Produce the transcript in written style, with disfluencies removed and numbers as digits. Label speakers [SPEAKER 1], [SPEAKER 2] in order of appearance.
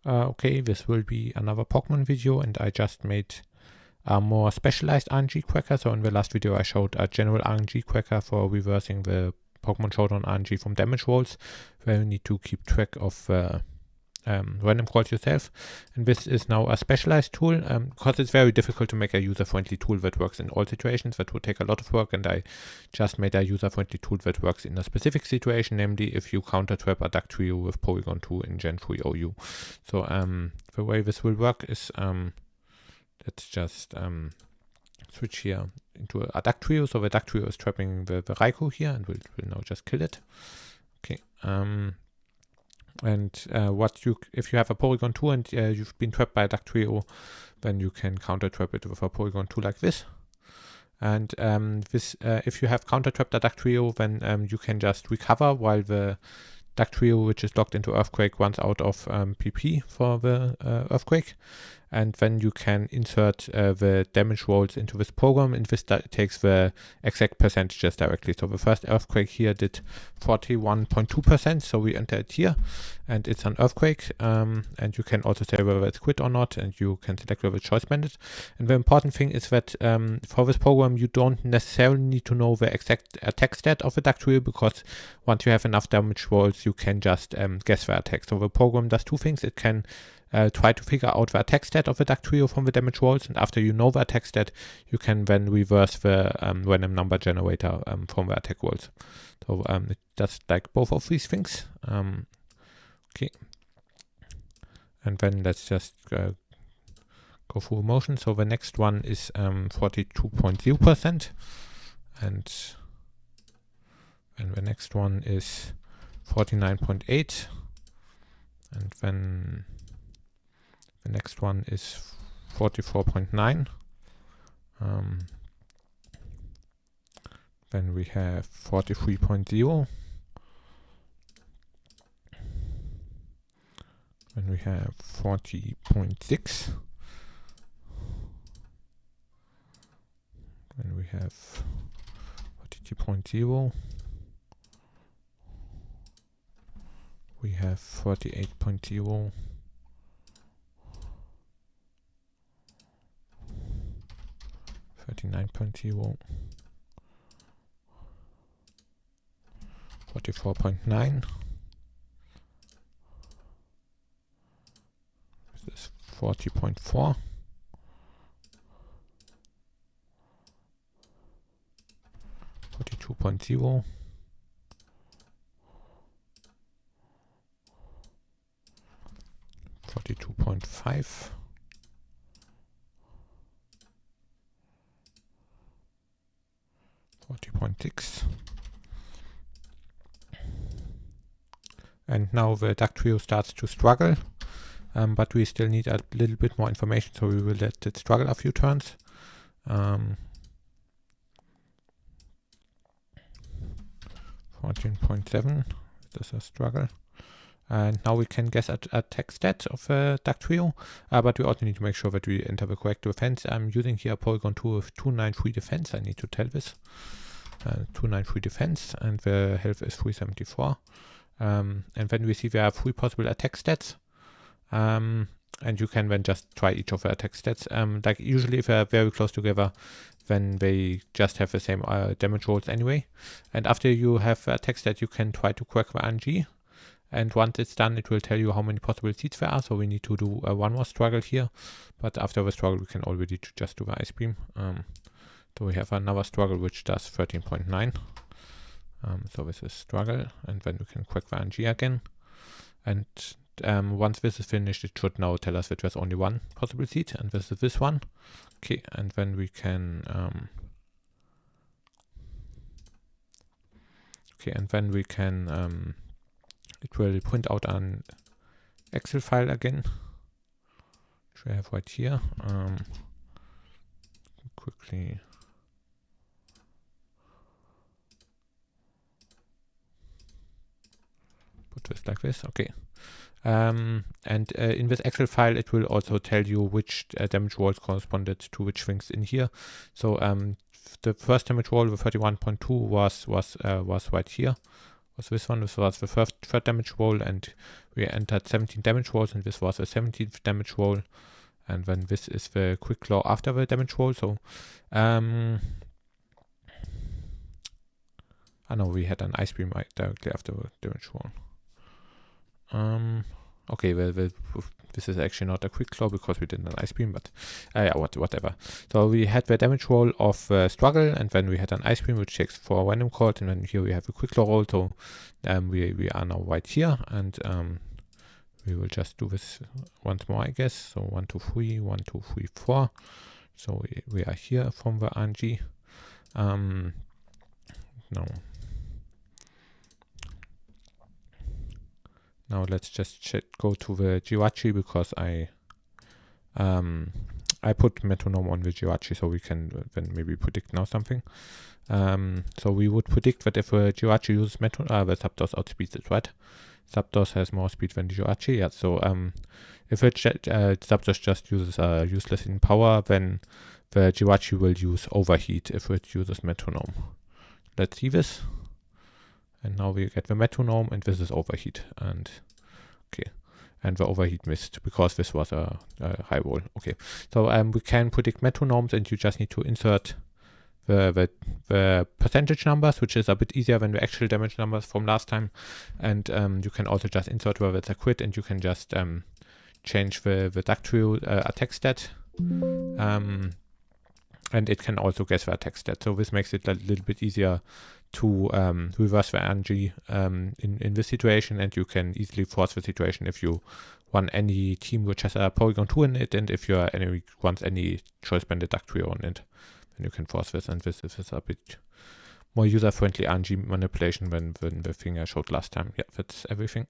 [SPEAKER 1] Okay, this will be another Pokemon video, and I just made a more specialized RNG cracker. So in the last video I showed a general RNG cracker for reversing the Pokemon Showdown RNG from damage rolls, where you need to keep track of random calls yourself. And this is now a specialized tool, because it's very difficult to make a user-friendly tool that works in all situations. That would take a lot of work, and I just made a user-friendly tool that works in a specific situation, namely if you counter-trap a Dugtrio with Porygon2 in Gen 3 OU. So the way this will work is, let's just switch here into a Dugtrio. So the Dugtrio is trapping the Raikou here, and we'll now just kill it. Okay. If you have a Porygon2 and you've been trapped by a Dugtrio, then you can counter trap it with a Porygon2 like this. And if you have counter trapped a Dugtrio, then you can just recover while the Dugtrio, which is locked into Earthquake, runs out of PP for the Earthquake. And then you can insert the damage rolls into this program, and this takes the exact percentages directly. So the first Earthquake here did 41.2%, so we enter it here, and it's an Earthquake, and you can also say whether it's quit or not, and you can select whether it's choice banded. And the important thing is that for this program, you don't necessarily need to know the exact attack stat of the Dugtrio, because once you have enough damage rolls, you can just guess the attack. So the program does two things. It can try to figure out the attack stat of the Dugtrio from the damage rolls, and after you know the attack stat, you can then reverse the random number generator from the attack rolls. So it does like both of these things. Okay, and then let's just go through motion. So the next one is 42.0%, and the next one is 49.8%, and then the next one is 44.9. Then we have 43.0. Then we have 40.6. Then we have 42.0. We have 48.0. 39.0, 44.9, this is 40.4, 42.0, 42.5, 40.6, and now the Dugtrio starts to struggle, but we still need a little bit more information, so we will let it struggle a few turns. 14.7, this is a struggle. And now we can guess a attack stat of a Dugtrio, but we also need to make sure that we enter the correct defense. I'm using here a Porygon2 with 293 defense. I need to tell this. 293 defense, and the health is 374. And then we see there are 3 possible attack stats. And you can then just try each of the attack stats. Like usually if they're very close together, then they just have the same damage rolls anyway. And after you have the attack stat, you can try to crack the RNG. And once it's done, it will tell you how many possible seeds there are. So we need to do one more struggle here. But after the struggle, we can already just do the ice beam. So we have another struggle which does 13.9. So this is struggle, and then we can crack the RNG again. And once this is finished, it should now tell us that there's only one possible seed, and this is this one. Okay, and then we can it will print out an Excel file again, which we have right here. Quickly put this like this. Okay. And in this Excel file, it will also tell you which damage rolls corresponded to which things in here. So the first damage roll, the 31.2, was right here, was this one. This was the third damage roll, and we entered 17 damage rolls, and this was the 17th damage roll. And then this is the quick claw after the damage roll. So, I know we had an ice beam right directly after the damage roll. Okay, well, this is actually not a quick claw because we did an ice beam, but yeah, whatever. So we had the damage roll of struggle, and then we had an ice beam which takes 4 random calls, and then here we have a quick claw roll. So we are now right here, and we will just do this once more, I guess. So 1, 2, 3, 1, 2, 3, 4. So we are here from the RNG. Now let's just go to the Jirachi, because I put metronome on the Jirachi, so we can then maybe predict now something. So we would predict that if the Jirachi uses metronome, the Zapdos outspeeds it, right? Zapdos has more speed than the Jirachi, yeah. So if Zapdos just uses useless in power, then the Jirachi will use overheat if it uses metronome. Let's see this. And now we get the metronome, and this is overheat. And okay, and the overheat missed because this was a high roll. Okay, so we can predict metronomes, and you just need to insert the percentage numbers, which is a bit easier than the actual damage numbers from last time. And you can also just insert whether it's a crit, and you can just change the Dugtrio attack stat. And it can also guess the attack stat. So this makes it a little bit easier to reverse the RNG in this situation, and you can easily force the situation if you run any team which has a Porygon2 in it, and if your enemy runs any Choice Banded Dugtrio on it, then you can force this, and this is a bit more user-friendly RNG manipulation than the thing I showed last time. Yeah, that's everything.